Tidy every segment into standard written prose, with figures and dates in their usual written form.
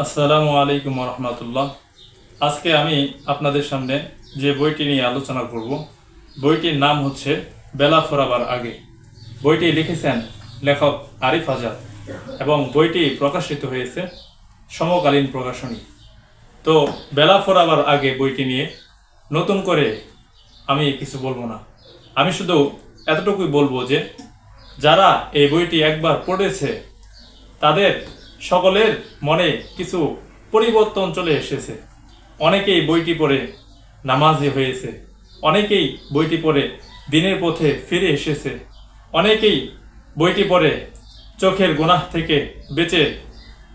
আসসালামু আলাইকুম রহমতুল্লাহ। আজকে আমি আপনাদের সামনে যে বইটি নিয়ে আলোচনা করব, বইটির নাম হচ্ছে বেলা ফোরাবার আগে। বইটি লিখেছেন লেখক আরিফ আজাদ এবং বইটি প্রকাশিত হয়েছে সমকালীন প্রকাশনী। তো বেলা ফোরাবার আগে বইটি নিয়ে নতুন করে আমি কিছু বলবো না। আমি শুধু এতটুকুই বলবো যে যারা এই বইটি একবার পড়েছে তাদের সকলের মনে কিছু পরিবর্তন চলে এসেছে। অনেকেই বইটি পড়ে নামাজি হয়েছে, অনেকেই বইটি পড়ে দিনের পথে ফিরে এসেছে, অনেকেই বইটি পড়ে চোখের গুনাহ থেকে বেঁচে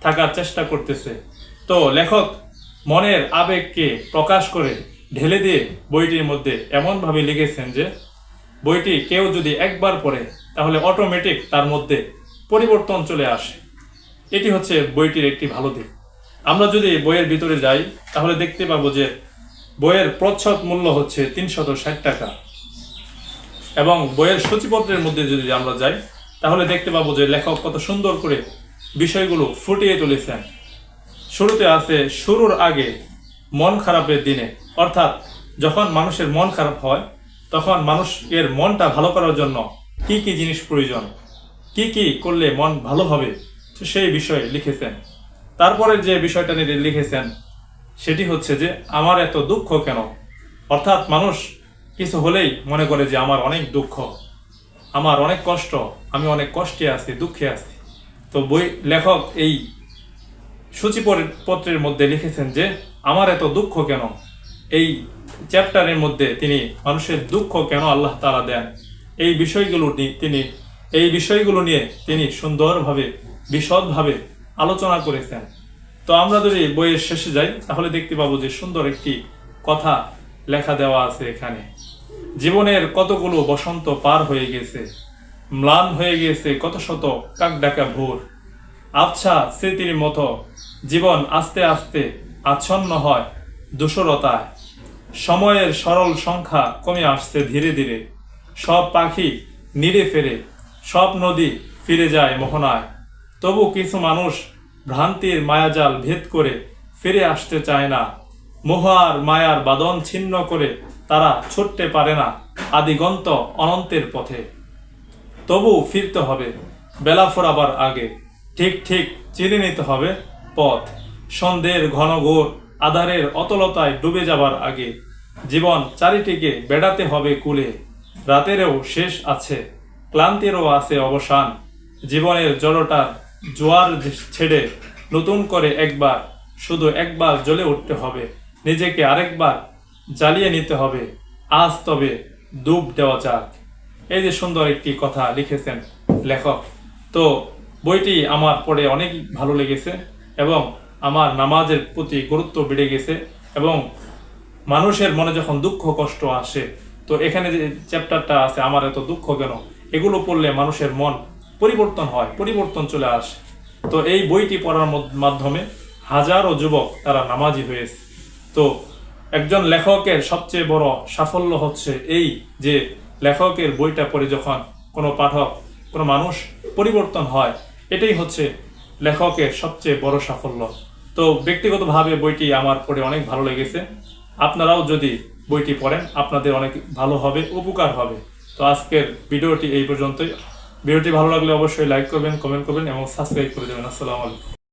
থাকার চেষ্টা করতেছে। তো লেখক মনের আবেগকে প্রকাশ করে ঢেলে দিয়ে বইটির মধ্যে এমনভাবে লিখেছেন যে বইটি কেউ যদি একবার পড়ে তাহলে অটোমেটিক তার মধ্যে পরিবর্তন চলে আসে। এটি হচ্ছে বইটির একটি ভালো দিক। আমরা যদি বইয়ের ভিতরে যাই তাহলে দেখতে পাবো যে বইয়ের প্রচ্ছদ মূল্য হচ্ছে 360 টাকা এবং বইয়ের সূচিপত্রের মধ্যে যদি আমরা যাই তাহলে দেখতে পাবো যে লেখক কত সুন্দর করে বিষয়গুলো ফুটিয়ে তুলেছেন। শুরুতে আছে শুরুর আগে মন খারাপের দিনে, অর্থাৎ যখন মানুষের মন খারাপ হয় তখন মানুষের মনটা ভালো করার জন্য কি কি জিনিস প্রয়োজন, কি কি করলে মন ভালো হবে, সেই বিষয়ে লিখেছেন। তারপরে যে বিষয়টা নিয়ে লিখেছেন সেটি হচ্ছে যে আমার এত দুঃখ কেন, অর্থাৎ মানুষ কিছু হলেই মনে করে যে আমার অনেক দুঃখ, আমার অনেক কষ্ট, আমি অনেক কষ্টে আছি, দুঃখে আছি। তো লেখক এই সূচিপত্রের মধ্যে লিখেছেন যে আমার এত দুঃখ কেন। এই চ্যাপ্টারের মধ্যে তিনি মানুষের দুঃখ কেন আল্লাহ তাআলা দেন এই বিষয়গুলো নিয়ে তিনি সুন্দরভাবে বিশদভাবে আলোচনা করেছেন। তো আমরা যদি বইয়ের শেষে যাই তাহলে দেখতে পাবো যে সুন্দর একটি কথা লেখা দেওয়া আছে এখানে। জীবনের কতগুলো বসন্ত পার হয়ে গেছে, ম্লান হয়ে গেছে কত শত কাক ডাকা ভোর। আবছা স্মৃতির মতো জীবন আস্তে আস্তে আচ্ছন্ন হয় ধূসরতায়। সময়ের সরল সংখ্যা কমে আসছে ধীরে ধীরে। সব পাখি নিরে ফেরে, সব নদী ফিরে যায় মোহনায়। তবু কিছু মানুষ ভ্রান্তির মায়াজাল ভেদ করে ফিরে আসতে চায় না। মোহ আর মায়ার বাঁধন ছিন্ন করে তারা ছুটতে পারে না আদিগন্ত অনন্তের পথে। তবু ফিরতে হবে বেলা ফোরাবার আগে, ঠিক ঠিক চিনে নিতে হবে পথ। সন্ধ্যের ঘন ঘোর আধারের অতলতায় ডুবে যাবার আগে জীবন চারিটিকে বেড়াতে হবে কুলে। রাতেরও শেষ আছে, ক্লান্তিরও আছে অবসান। জীবনের জড়টার জোয়ার ছেড়ে নতুন করে একবার, শুধু একবার জ্বলে উঠতে হবে, নিজেকে আরেকবার জ্বালিয়ে নিতে হবে। আজ তবে ডুব দেওয়া যাক। এই যে সুন্দর একটি কথা লিখেছেন লেখক। তো বইটি আমার পড়ে অনেক ভালো লেগেছে এবং আমার নামাজের প্রতি গুরুত্ব বেড়ে গেছে। এবং মানুষের মনে যখন দুঃখ কষ্ট আসে, তো এখানে যে চ্যাপ্টারটা আছে আমার এত দুঃখ কেন, এগুলো পড়লে মানুষের মন পরিবর্তন হয়, পরিবর্তন চলে আসে। তো এই বইটি পড়ার মাধ্যমে হাজারো যুবক তারা নামাজি হয়েছে। তো একজন লেখকের সবচেয়ে বড় সাফল্য হচ্ছে এই যে লেখকের বইটা পড়ে যখন কোনো পাঠক, কোনো মানুষ পরিবর্তন হয়, এটাই হচ্ছে লেখকের সবচেয়ে বড় সাফল্য। তো ব্যক্তিগতভাবে বইটি আমার পড়ে অনেক ভালো লেগেছে। আপনারাও যদি বইটি পড়েন আপনাদের অনেক ভালো হবে, উপকার হবে। তো আজকের ভিডিওটি এই পর্যন্তই। ভিডিওটি ভালো লাগলে অবশ্যই লাইক করবেন, কমেন্ট করবেন এবং সাবস্ক্রাইব করে দেবেন। আসসালামু আলাইকুম।